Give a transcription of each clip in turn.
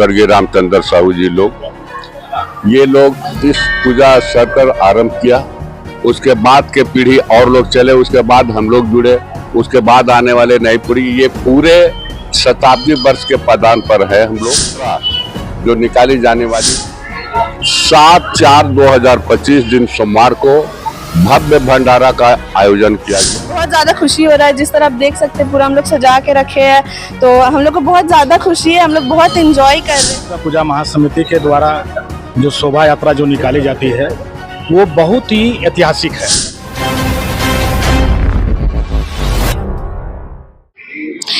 स्वर्गीय रामचंद्र साहू जी लोग, ये लोग इस पूजा स्थल पर आरंभ किया। उसके बाद के पीढ़ी और लोग चले, उसके बाद हम लोग जुड़े, उसके बाद आने वाले नई पीढ़ी, ये पूरे शताब्दी वर्ष के पदान पर है। हम लोग जो निकाली जाने वाली 7/4/2025 दिन सोमवार को भव्य भंडारा का आयोजन किया गया। बहुत ज्यादा खुशी हो रहा है। जिस तरह आप देख सकते हैं पूरा हम लोग सजा के रखे हैं, तो हम लोग को बहुत ज्यादा खुशी है। हम लोग बहुत एंजॉय कर रहे हैं। पूजा महासमिति के द्वारा जो शोभा यात्रा जो निकाली जाती है वो बहुत ही ऐतिहासिक है।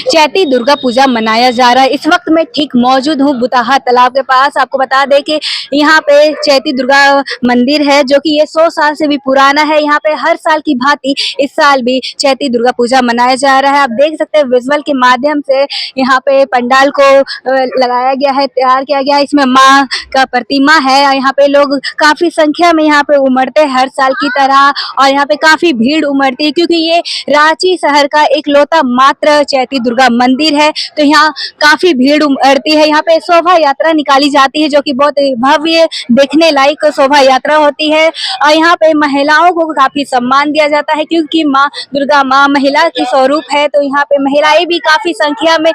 चैती दुर्गा पूजा मनाया जा रहा है। इस वक्त मैं ठीक मौजूद हूँ बुताहा तालाब के पास। आपको बता दें कि यहाँ पे चैती दुर्गा मंदिर है जो कि ये 100 साल से भी पुराना है। यहाँ पे हर साल की भांति इस साल भी चैती दुर्गा पूजा मनाया जा रहा है। आप देख सकते हैं विजुअल के माध्यम से यहाँ पे पंडाल को लगाया गया है, तैयार किया गया है। इसमें माँ का प्रतिमा है। यहाँ पे लोग काफी संख्या में यहाँ पे उमड़ते हैं हर साल की तरह, और यहाँ पे काफी भीड़ उमड़ती है क्योंकि ये रांची शहर का इकलौता मात्र चैती दुर्गा मंदिर है। तो यहाँ काफी भीड़ उमड़ती है। यहाँ पे शोभा यात्रा निकाली जाती है जो कि बहुत भव्य देखने लायक शोभा यात्रा होती है। और यहाँ पे महिलाओं को काफी सम्मान दिया जाता है क्योंकि माँ दुर्गा माँ महिला की स्वरूप है। तो यहाँ पे महिलाएं भी काफी संख्या में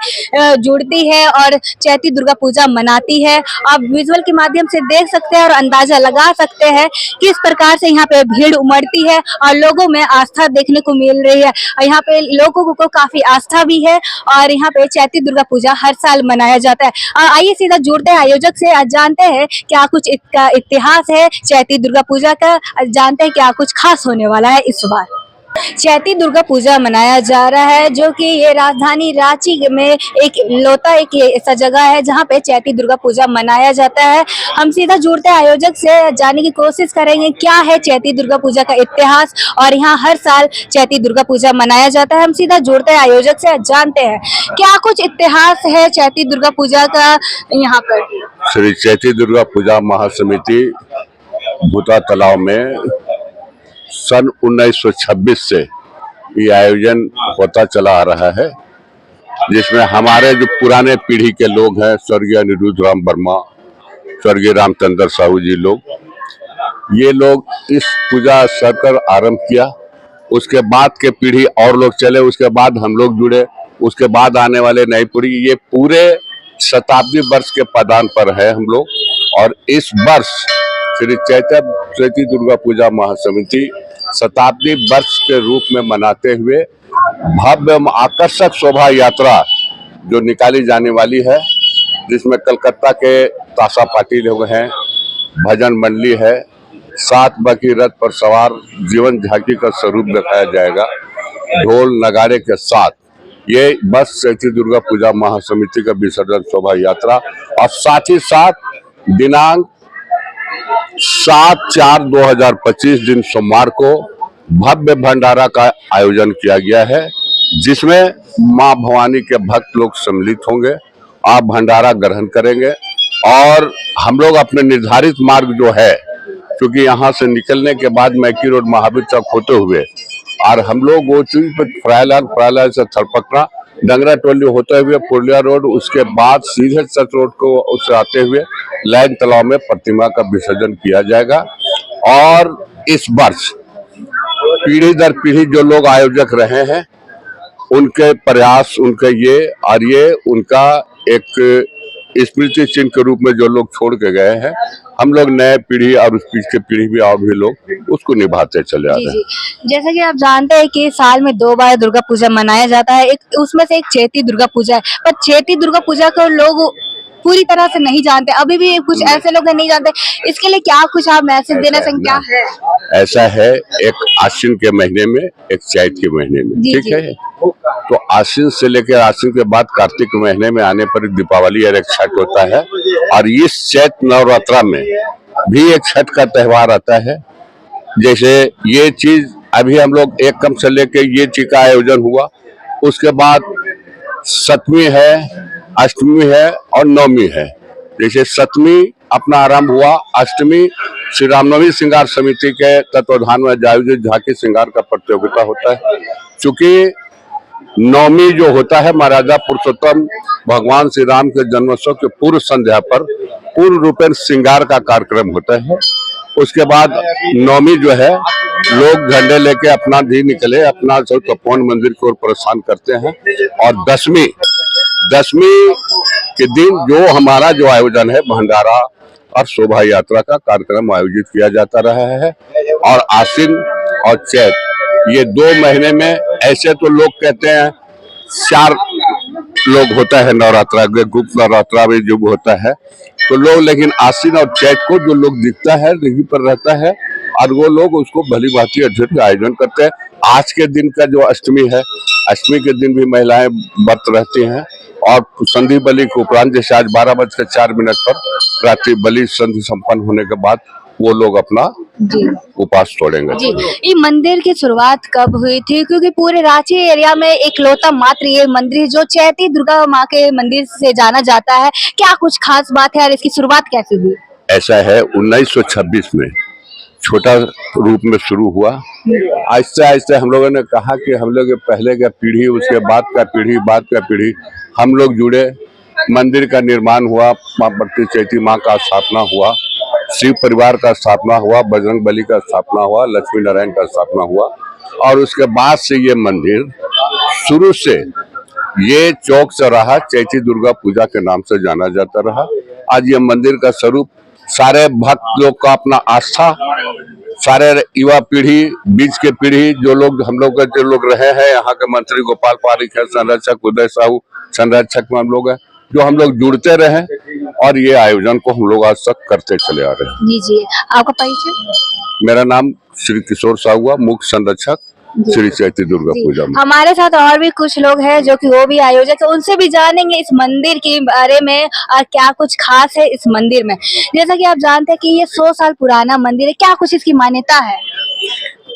जुड़ती है और चैती दुर्गा पूजा मनाती है। आप विजुअल के माध्यम से देख सकते हैं और अंदाजा लगा सकते हैं किस प्रकार से यहाँ पे भीड़ उमड़ती है और लोगों में आस्था देखने को मिल रही है। और यहाँ पे लोगों को काफी आस्था भी है और यहाँ पे चैती दुर्गा पूजा हर साल मनाया जाता है। और आइए सीधा जुड़ते हैं आयोजक से, आज जानते हैं क्या कुछ इसका इतिहास है चैती दुर्गा पूजा का, जानते हैं क्या कुछ खास होने वाला है इस बार। चैती दुर्गा पूजा मनाया जा रहा है जो कि ये राजधानी रांची में एक ऐसा जगह है जहाँ पे चैती दुर्गा पूजा मनाया जाता है। हम सीधा जुड़ते हैं आयोजक से, जानने की कोशिश करेंगे क्या है चैती दुर्गा पूजा का इतिहास और यहाँ हर साल चैती दुर्गा पूजा मनाया जाता है। हम सीधा जुड़ते हैं आयोजक से, जानते हैं क्या कुछ इतिहास है चैती दुर्गा पूजा का यहाँ पर। श्री चैती दुर्गा पूजा महासमिति बुताहा तालाब में सन 1926 से ये आयोजन होता चला आ रहा है, जिसमें हमारे जो पुराने पीढ़ी के लोग हैं, स्वर्गीय अनिरुद्ध राम वर्मा, स्वर्गीय रामचंद्र साहू जी लोग, ये लोग इस पूजा स्थल पर आरंभ किया। उसके बाद के पीढ़ी और लोग चले, उसके बाद हम लोग जुड़े, उसके बाद आने वाले नई पीढ़ी, ये पूरे शताब्दी वर्ष के पदान पर है हम लोग। और इस वर्ष श्री चैती दुर्गा पूजा महासमिति शताब्दी वर्ष के रूप में मनाते हुए भव्य आकर्षक शोभा यात्रा जो निकाली जाने वाली है, जिसमें कलकत्ता के ताशा पाटिल लोग हैं, भजन मंडली है, 7 बकी रथ पर सवार जीवन झांकी का स्वरूप दिखाया जाएगा ढोल नगाड़े के साथ। ये बस चैती दुर्गा पूजा महासमिति का विसर्जन शोभा यात्रा, और साथ ही साथ दिनांक 7/4/2025 दिन सोमवार को भव्य भंडारा का आयोजन किया गया है, जिसमें मां भवानी के भक्त लोग सम्मिलित होंगे। आप भंडारा ग्रहण करेंगे और हम लोग अपने निर्धारित मार्ग जो है, क्योंकि यहाँ से निकलने के बाद मैकी रोड महावीर चौक होते हुए और हम लोग वो चीज पर फ्रायलाल से थरपकना डंगरा टोली होते हुए पुरलिया रोड, उसके बाद सीधे सच रोड को उससे आते हुए लाइन तालाब में प्रतिमा का विसर्जन किया जाएगा। और इस वर्ष पीढ़ी दर पीढ़ी जो लोग आयोजक रहे हैं, उनके प्रयास, उनके ये उनका एक स्मृति चिन्ह के रूप में जो लोग छोड़ के गए हैं, हम लोग नए पीढ़ी और उस पीछे पीढ़ी भी और भी लोग उसको निभाते चले आ रहे हैं। जैसा कि आप जानते हैं कि साल में 2 बार दुर्गा पूजा मनाया जाता है, एक उसमें से एक चैती दुर्गा पूजा है। पर चैती दुर्गा पूजा को लोग पूरी तरह से नहीं जानते, अभी भी कुछ ऐसे लोग नहीं जानते। इसके लिए क्या कुछ आप मैसेज देना चाहेंगे? क्या है? ऐसा है, एक आश्विन के महीने में, एक चैत के महीने में, ठीक है। तो आश्विन से लेकर आश्विन के बाद कार्तिक के महीने में आने पर दीपावली और एक छठ होता है, और इस चैत नवरात्रा में भी एक छठ का त्योहार आता है। जैसे ये चीज अभी हम लोग एक कम से लेके ये चीज का आयोजन हुआ, उसके बाद सप्तमी है, अष्टमी है और नवमी है। जैसे सप्तमी अपना आरंभ हुआ, अष्टमी श्री रामनवमी श्रृंगार समिति के तत्वाधान में आयोजित झांकी श्रृंगार का प्रतियोगिता होता है। चूंकि नवमी जो होता है महाराजा पुरुषोत्तम भगवान श्री राम के जन्मोत्सव के पूर्व संध्या पर पूर्ण रूपेण श्रृंगार का कार्यक्रम होता है। उसके बाद नवमी जो है लोग झंडे लेके अपना धी निकले अपना सब तपोवन मंदिर की ओर प्रस्थान करते हैं। और दसवीं के दिन जो हमारा जो आयोजन है भंडारा और शोभा यात्रा का कार्यक्रम आयोजित किया जाता रहा है। और आश्विन और चैत ये 2 महीने में ऐसे तो लोग कहते हैं 4 लोग होता है नवरात्रा, गुप्त नवरात्रा भी जो होता है तो लोग, लेकिन आश्विन और चैत को जो लोग दिखता है यहीं पर रहता है और वो लोग उसको भली भांति अच्छे आयोजन करते हैं। आज के दिन का जो अष्टमी है, अष्टमी के दिन भी महिलाएं व्रत रहती हैं और संधि बलि के उपरांत जैसे आज 12:04 पर रात्रि बलि संधि संपन्न होने के बाद वो लोग अपना उपास तोड़ेंगे। जी, ये मंदिर की शुरुआत कब हुई थी? क्योंकि पूरे रांची एरिया में एक लौता मात्र ये मंदिर है जो चैती दुर्गा माँ के मंदिर से जाना जाता है। क्या कुछ खास बात है और इसकी शुरुआत कैसे हुई? ऐसा है 1926 में छोटा रूप में शुरू हुआ। आहिस्ते आहिस्ते हम लोगों ने कहा कि हम लोग पहले का पीढ़ी उसके बाद का पीढ़ी हम लोग जुड़े, मंदिर का निर्माण हुआ, माँ बट्टी चैती माँ का स्थापना हुआ, शिव परिवार का स्थापना हुआ, बजरंग बली का स्थापना हुआ, लक्ष्मी नारायण का स्थापना हुआ। और उसके बाद से ये मंदिर शुरू से ये चौक चौराहा चैती दुर्गा पूजा के नाम से जाना जाता रहा। आज ये मंदिर का स्वरूप सारे भक्त लोग का अपना आस्था, सारे युवा पीढ़ी, बीच के पीढ़ी जो लोग हम लोग जो लोग रहे हैं, यहाँ के मंत्री गोपाल पारिक है, संरक्षक उदय साहू संरक्षक में हम लोग हैं, जो हम लोग जुड़ते रहे और ये आयोजन को हम लोग आज तक करते चले आ रहे हैं। जी जी, आपका परिचय? मेरा नाम श्री किशोर साहू हुआ, मुख्य संरक्षक श्री चैती दुर्गा पूजा में। हमारे साथ और भी कुछ लोग हैं जो कि वो भी आयोजक है, उनसे भी जानेंगे इस मंदिर के बारे में और क्या कुछ खास है इस मंदिर में। जैसा कि आप जानते हैं कि ये 100 साल पुराना मंदिर है, क्या कुछ इसकी मान्यता है?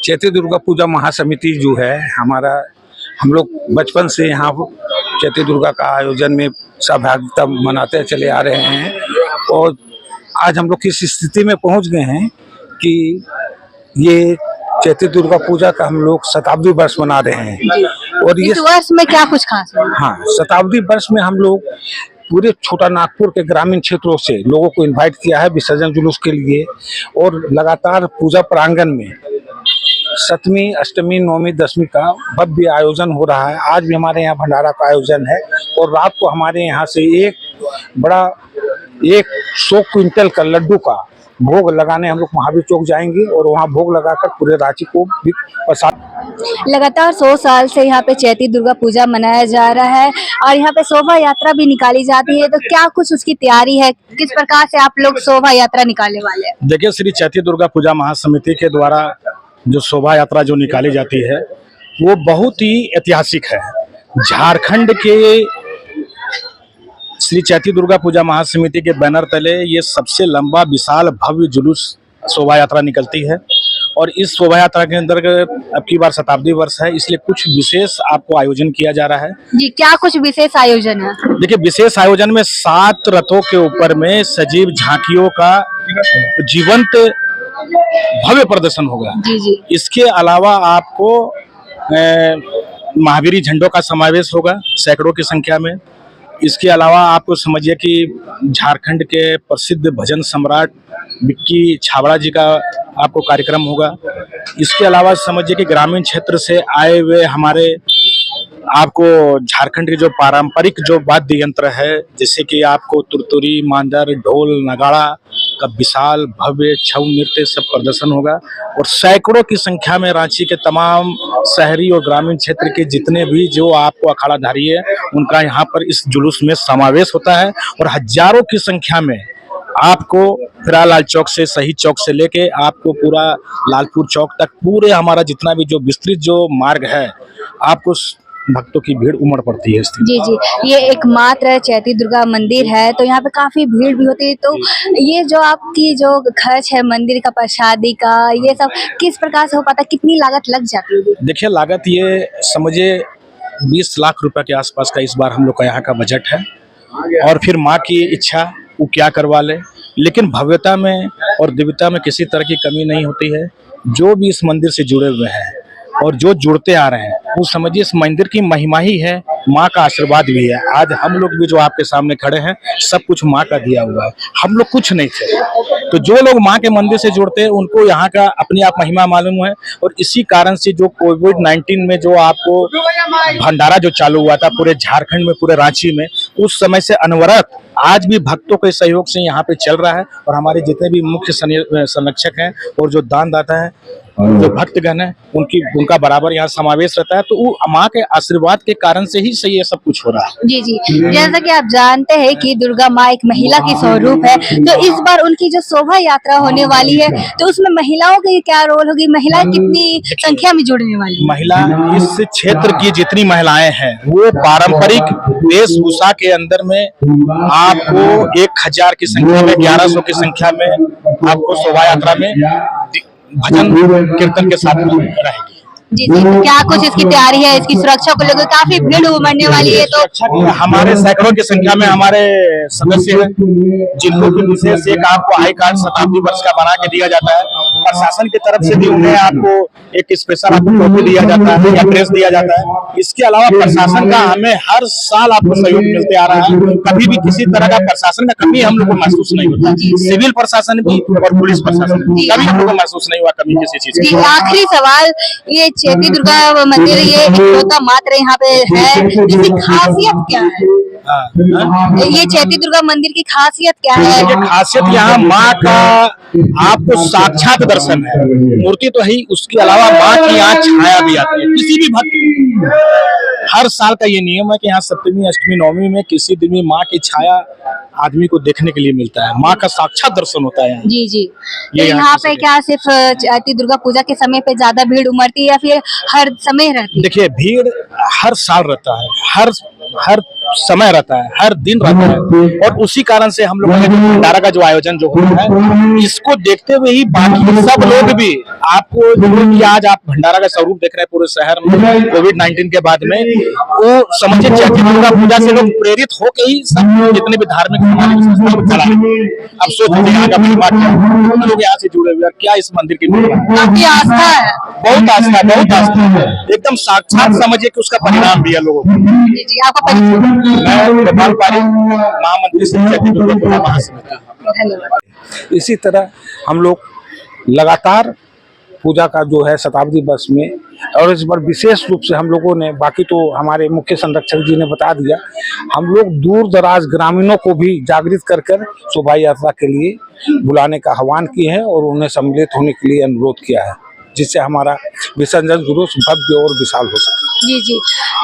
चैती दुर्गा पूजा महासमिति जो है हमारा, हम लोग बचपन से यहाँ चैती दुर्गा का आयोजन में सहभागिता मनाते चले आ रहे हैं और आज हम लोग किस स्थिति में पहुँच गए हैं कि ये चैती दुर्गा पूजा का हम लोग शताब्दी वर्ष मना रहे हैं। और इस वर्ष में क्या कुछ खास है? हाँ, शताब्दी वर्ष में हम लोग पूरे छोटा नागपुर के ग्रामीण क्षेत्रों से लोगों को इनवाइट किया है विसर्जन जुलूस के लिए और लगातार पूजा प्रांगण में 7वीं, अष्टमी, 9वीं, 10वीं का भव्य आयोजन हो रहा है। आज भी हमारे यहाँ भंडारा का आयोजन है और रात को हमारे यहाँ से एक 100 क्विंटल का लड्डू का भोग लगाने हम लोग महावीर चौक जाएंगे और वहाँ भोग लगाकर पूरे रांची को भी प्रसाद। लगातार 100 साल से यहाँ पे चैती दुर्गा पूजा मनाया जा रहा है और यहाँ पे शोभा यात्रा भी निकाली जाती है, तो क्या कुछ उसकी तैयारी है? किस प्रकार से आप लोग शोभा यात्रा निकालने वाले हैं? देखिए, श्री चैती दुर्गा पूजा महासमिति के द्वारा जो शोभा यात्रा जो निकाली जाती है वो बहुत ही ऐतिहासिक है। झारखंड के श्री चैती दुर्गा पूजा महासमिति के बैनर तले ये सबसे लंबा विशाल भव्य जुलूस शोभा यात्रा निकलती है और इस शोभा यात्रा के अंतर्गत अब की बार शताब्दी वर्ष है, इसलिए कुछ विशेष आपको आयोजन किया जा रहा है। जी, क्या कुछ विशेष आयोजन है? देखिए, विशेष आयोजन में 7 रथों के ऊपर में सजीव झांकियों का जीवंत भव्य प्रदर्शन होगा। जी जी। इसके अलावा आपको महावीरी झंडों का समावेश होगा सैकड़ों की संख्या में। इसके अलावा आपको समझिए कि झारखंड के प्रसिद्ध भजन सम्राट बिक्की छाबड़ा जी का आपको कार्यक्रम होगा। इसके अलावा समझिए कि ग्रामीण क्षेत्र से आए हुए हमारे आपको झारखंड के जो पारंपरिक जो वाद्य यंत्र है, जैसे कि आपको तुरतुरी, मांदर, ढोल, नगाड़ा का विशाल भव्य छऊ नृत्य सब प्रदर्शन होगा और सैकड़ों की संख्या में रांची के तमाम शहरी और ग्रामीण क्षेत्र के जितने भी जो आपको अखाड़ाधारी है उनका यहाँ पर इस जुलूस में समावेश होता है और हजारों की संख्या में आपको फिरा लाल चौक से, शहीद चौक से लेके आपको पूरा लालपुर चौक तक पूरे हमारा जितना भी जो विस्तृत जो मार्ग है आपको भक्तों की भीड़ उमड़ पड़ती है। जी जी, ये एकमात्र चैती दुर्गा मंदिर है तो यहाँ पे काफी भीड़ भी होती है। तो ये जो आपकी जो खर्च है मंदिर का, प्रसादी का, ये सब किस प्रकार से हो पाता है? कितनी लागत लग जाती है? देखिए, लागत ये समझिए 20 लाख रुपए के आसपास का इस बार हम लोग का यहाँ का बजट है और फिर माँ की इच्छा वो क्या करवा ले, लेकिन भव्यता में और दिव्यता में किसी तरह की कमी नहीं होती है। जो भी इस मंदिर से जुड़े हुए हैं और जो जुड़ते आ रहे हैं वो समझिए इस मंदिर की महिमा ही है, माँ का आशीर्वाद भी है। आज हम लोग भी जो आपके सामने खड़े हैं सब कुछ माँ का दिया हुआ है, हम लोग कुछ नहीं थे। तो जो लोग माँ के मंदिर से जुड़ते हैं उनको यहाँ का अपनी आप महिमा मालूम है। और इसी कारण से जो कोविड-19 में जो आपको भंडारा जो चालू हुआ था पूरे झारखंड में, पूरे रांची में, उस समय से अनवरत आज भी भक्तों के सहयोग से यहाँ पे चल रहा है। और हमारे जितने भी मुख्य संरक्षक हैं और जो दानदाता हैं, जो भक्तगण है, उनका बराबर यहाँ समावेश रहता है। तो वो माँ के आशीर्वाद के कारण से ही से ये सब कुछ हो रहा है। जी जी, जैसा कि आप जानते हैं कि दुर्गा माँ एक महिला की स्वरूप है, तो इस बार उनकी जो शोभा यात्रा होने वाली है तो उसमें महिलाओं की क्या रोल होगी, महिलाएं कितनी संख्या में जुड़ने वाली है? महिला इस क्षेत्र की जितनी महिलाएं हैं वो पारंपरिक वेशभूषा के अंदर में आपको 1000 की संख्या में, 1100 की संख्या में आपको शोभा यात्रा में भजन कीर्तन के साथ रहेगी। जी जी, तो क्या कुछ इसकी तैयारी है? इसकी सुरक्षा को लेकर काफी भीड़ उमड़ने वाली है, तो हमारे सैकड़ों की संख्या में हमारे सदस्य हैं जिनको कि विशेष एक आपको आई कार्ड शताब्दी वर्ष का बना के दिया जाता है। प्रशासन की तरफ से भी उन्हें आपको एक स्पेशल आपको टोपी दिया जाता है या ड्रेस दिया जाता है। इसके अलावा प्रशासन का हमें हर साल आपको सहयोग मिलते आ रहा है। कभी भी किसी तरह का प्रशासन का कमी हम लोग को महसूस नहीं होता। सिविल प्रशासन भी और पुलिस प्रशासन भी, कभी हम लोग को महसूस नहीं हुआ कमी किसी चीज जी। की। आखिरी सवाल, ये चैती दुर्गा मंदिर ये इकलौता मात्र यहाँ पे है, इसकी खासियत क्या है? ये चैती दुर्गा मंदिर की खासियत क्या है? ये खासियत यहाँ माँ का आपको साक्षात दर्शन है। मूर्ति तो है, उसके अलावा माँ की यहाँ छाया भी आती है। किसी भी भक्त, हर साल का ये नियम है कि यहाँ सप्तमी, अष्टमी, नवमी में किसी दिन भी माँ की छाया आदमी को देखने के लिए मिलता है। माँ का साक्षात दर्शन होता है यहाँ। जी जी, तो ये यहाँ पे क्या सिर्फ चैती दुर्गा पूजा के समय पे ज्यादा भीड़ उमड़ती है या फिर हर समय रहती है? देखिए, भीड़ हर साल रहता है, हर समय रहता है, हर दिन रहता है। और उसी कारण से हम लोगों ने भंडारा का जो आयोजन जो होता है, इसको देखते हुए ही बाकी सब लोग भी आपको कि आज आप भंडारा का स्वरूप देख रहे हैं पूरे शहर में कोविड-19 के बाद में, वो समझिए चैती दुर्गा पूजा से लोग प्रेरित होकर ही सब जितने भी धार्मिक चला है। अब सोचिए यहाँ का महिमा क्या है, लोग यहाँ से जुड़े हुए हैं, क्या इस मंदिर की महिमा है। काफी आस्था है। बहुत आस्था, बहुत आस्था, एकदम साक्षात समझिए कि उसका परिणाम भी है लोगों को। जी जी, आपका परिचय? मैं गोपाल पारी, महामंत्री श्री चैती दुर्गा पूजा महासमिति। धन्यवाद। इसी तरह हम लोग लगातार पूजा का जो है शताब्दी वर्ष में, और इस बार विशेष रूप से हम लोगों ने, बाकी तो हमारे मुख्य संरक्षक जी ने बता दिया, हम लोग दूर दराज ग्रामीणों को भी जागृत कर कर शोभा यात्रा के लिए बुलाने का आह्वान किए हैं और उन्हें सम्मिलित होने के लिए अनुरोध किया है, जिससे हमारा विसर्जन जुलूस भव्य और विशाल हो सके। जी जी,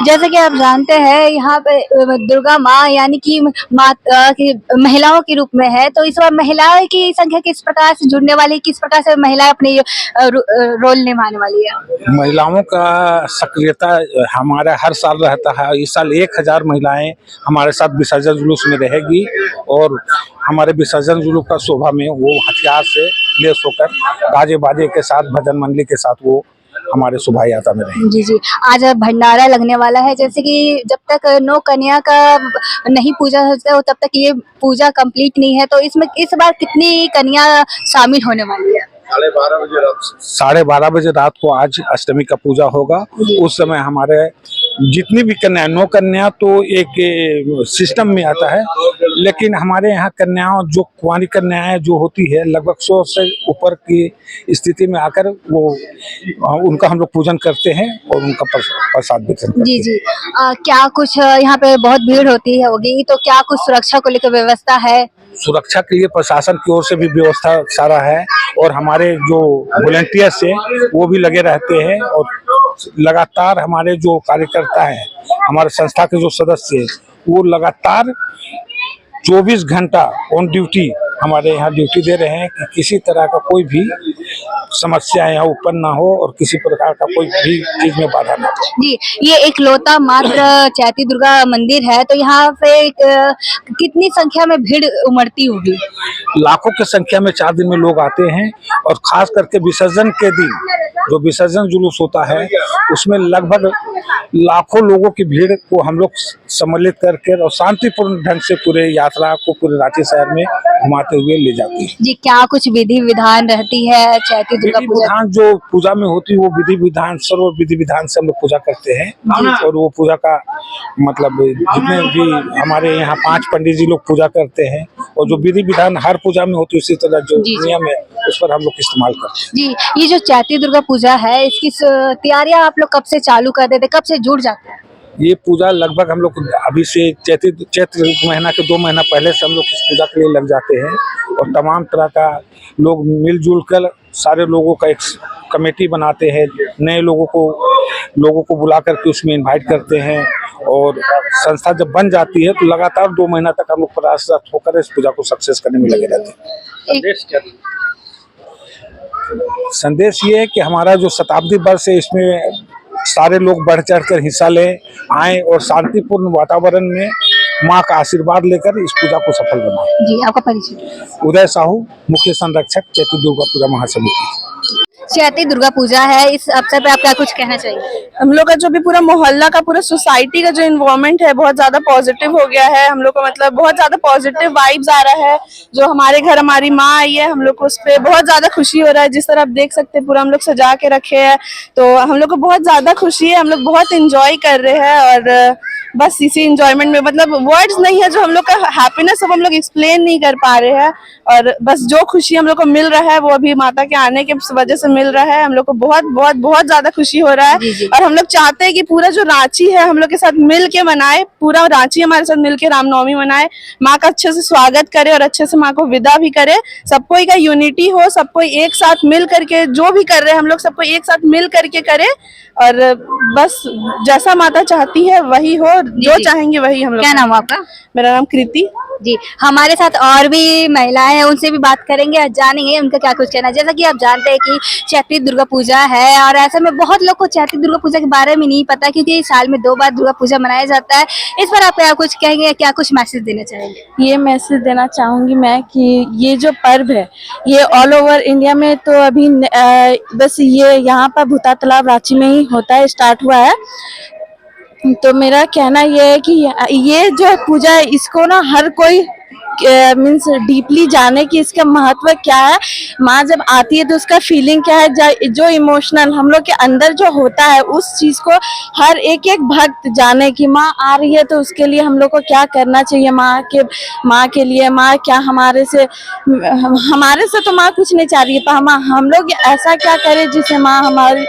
जैसा कि आप जानते हैं यहाँ पे दुर्गा माँ यानी कि माँ की महिलाओं के रूप में है, तो इस बार महिलाओं की संख्या किस प्रकार से जुड़ने वाली, किस प्रकार से महिलाएं अपने रोल निभाने वाली है? महिलाओं का सक्रियता हमारा हर साल रहता है। इस साल 1000 महिलाएं हमारे साथ विसर्जन जुलूस में रहेगी और हमारे विसर्जन जुलूस का शोभा में वो हथियार से लेस होकर बाजे बाजे के साथ, भजन मंडली के साथ वो हमारे शोभा यात्रा में रहेंगे। जी जी, आज भंडारा लगने वाला है, जैसे कि जब तक नौ कन्या का नहीं पूजा होता है तब तक ये पूजा कंप्लीट नहीं है, तो इसमें इस बार कितनी कन्या शामिल होने वाली है? 12:30 बजे रात को आज अष्टमी का पूजा होगा। उस समय हमारे जितनी भी कन्या, 9 कन्या तो एक सिस्टम में आता है, लेकिन हमारे यहाँ कन्याओं, जो कुंवारी कन्याएं जो होती है, लगभग 100 से ऊपर की स्थिति में आकर वो उनका हम लोग पूजन करते हैं और उनका प्रसाद वितरण करते हैं। जी जी, क्या कुछ यहाँ पे बहुत भीड़ होती होगी, तो क्या कुछ सुरक्षा को लेकर व्यवस्था है? सुरक्षा के लिए प्रशासन की ओर से भी व्यवस्था सारा है और हमारे जो वॉलंटियर्स हैं वो भी लगे रहते हैं और लगातार हमारे जो कार्यकर्ता हैं, हमारे संस्था के जो सदस्य हैं, वो लगातार 24 घंटा ऑन ड्यूटी हमारे यहाँ ड्यूटी दे रहे हैं कि किसी तरह का कोई भी समस्या यहाँ उत्पन्न ना हो और किसी प्रकार का कोई भी चीज में बाधा ना हो। जी, ये इकलौता मात्र चैती दुर्गा मंदिर है, तो यहाँ पे कितनी संख्या में भीड़ उमड़ती होगी? लाखों की संख्या में 4 दिन में लोग आते हैं और खास करके विसर्जन के दिन जो विसर्जन जुलूस होता है उसमें लगभग लाखों लोगों की भीड़ को हम लोग सम्मिलित करके और शांतिपूर्ण ढंग से पूरे यात्रा को पूरे रांची शहर में घुमाते हुए ले जाती है। जी, क्या कुछ विधि विधान रहती है चैती दुर्गा विधि पूजा? विधान जो पूजा में होती है वो विधि विधान सर्व विधि विधान से हम लोग पूजा करते हैं और वो पूजा का मतलब जितने भी हमारे यहाँ 5 पंडित जी लोग पूजा करते हैं और जो विधि विधान हर पूजा में होती है उसी तरह जो नियम है उस पर हम लोग इस्तेमाल करते हैं। जी, ये जो चैती दुर्गा पूजा है इसकी तैयारियां आप लोग कब से चालू कर देते, कब से जुड़ जाते हैं? ये पूजा लगभग हम लोग अभी से चैत्र महीना के 2 महीना पहले से हम लोग इस पूजा के लिए लग जाते हैं और तमाम तरह का लोग मिलजुल कर सारे लोगों का एक कमेटी बनाते हैं, नए लोगों को बुला करके उसमें इनवाइट करते हैं और संस्था जब बन जाती है तो लगातार 2 महीना तक हम लोग प्रयासरत होकर इस पूजा को सक्सेस करने में लगे रहते हैं। संदेश ये है कि हमारा जो शताब्दी वर्ष है इसमें सारे लोग बढ़ चढ़ कर हिस्सा ले आए और शांतिपूर्ण वातावरण में माँ का आशीर्वाद लेकर इस पूजा को सफल बनाए। जी, आपका परिचय? उदय साहू, मुख्य संरक्षक चैती दुर्गा पूजा महासमिति। चैती दुर्गा पूजा है, इस अवसर पे आप क्या कुछ कहना चाहिए? हम लोग का जो भी पूरा मोहल्ला का पूरा सोसाइटी का जो इन्वायरमेंट है बहुत ज्यादा पॉजिटिव हो गया है। हम लोग को मतलब बहुत ज्यादा पॉजिटिव वाइब्स आ रहा है। जो हमारे घर हमारी माँ आई है हम लोग को उस पर बहुत ज्यादा खुशी हो रहा है। जिस तरह आप देख सकते हैं पूरा हम लोग सजा के रखे हैं तो हम लोग को बहुत ज्यादा खुशी है। हम लोग बहुत इंजॉय कर रहे हैं और बस इसी इंजॉयमेंट में मतलब वर्ड्स नहीं है जो हम लोग का हैप्पीनेस सब हम लोग एक्सप्लेन नहीं कर पा रहे हैं और बस जो खुशी हम लोग को मिल रहा है वो अभी माता के आने की वजह से मिल रहा है। हम लोग को बहुत बहुत बहुत ज्यादा खुशी हो रहा है और हम लोग चाहते हैं कि पूरा जो रांची है हम लोग के साथ मिल के मनाए, पूरा रांची हमारे साथ मिल के रामनवमी मनाए, माँ का अच्छे से स्वागत करे और अच्छे से माँ को विदा भी करे। सबको का यूनिटी हो, सबको एक साथ मिल करके जो भी कर रहे हैं हम लोग सबको एक साथ मिल करके करे और बस जैसा माता चाहती है वही हो, जो चाहेंगे वही हम लोग। क्या नाम है आपका? मेरा नाम कृति। जी, हमारे साथ और भी महिलाएं हैं, उनसे भी बात करेंगे और जानेंगे उनका क्या कुछ कहना है। जैसा कि आप जानते हैं कि चैती दुर्गा पूजा है और ऐसे में बहुत लोग को चैती दुर्गा पूजा के बारे में नहीं पता क्योंकि साल में 2 बार दुर्गा पूजा मनाया जाता है। इस पर आप क्या कुछ कहेंगे, क्या कुछ मैसेज देना चाहेंगे? ये मैसेज देना चाहूंगी मैं कि ये जो पर्व है ये ऑल ओवर इंडिया में तो अभी बस ये यहाँ पर भूता तालाब रांची में ही होता है, स्टार्ट हुआ है। तो मेरा कहना ये है कि ये जो पूजा है इसको ना हर कोई मीन्स डीपली जाने कि इसका महत्व क्या है। माँ जब आती है तो उसका फीलिंग क्या है, जो इमोशनल हम लोग के अंदर जो होता है उस चीज को हर एक भक्त जाने कि माँ आ रही है तो उसके लिए हम लोग को क्या करना चाहिए। माँ के लिए माँ क्या हमारे से तो माँ कुछ नहीं चाह रही है पर हम लोग ऐसा क्या करें जिससे माँ हमारी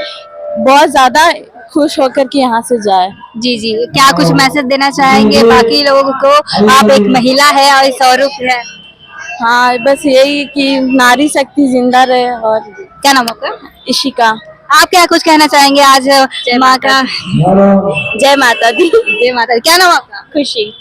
बहुत ज्यादा खुश होकर के यहाँ से जाए। जी जी, क्या कुछ मैसेज देना चाहेंगे बाकी लोगों को? आप एक महिला है और स्वरूप है। हाँ, बस यही कि नारी शक्ति जिंदा रहे। और क्या नाम आपका? इशिका। आप क्या कुछ कहना चाहेंगे आज माँ का? जय माता दी। जय माता दी। क्या नाम आपका? खुशी।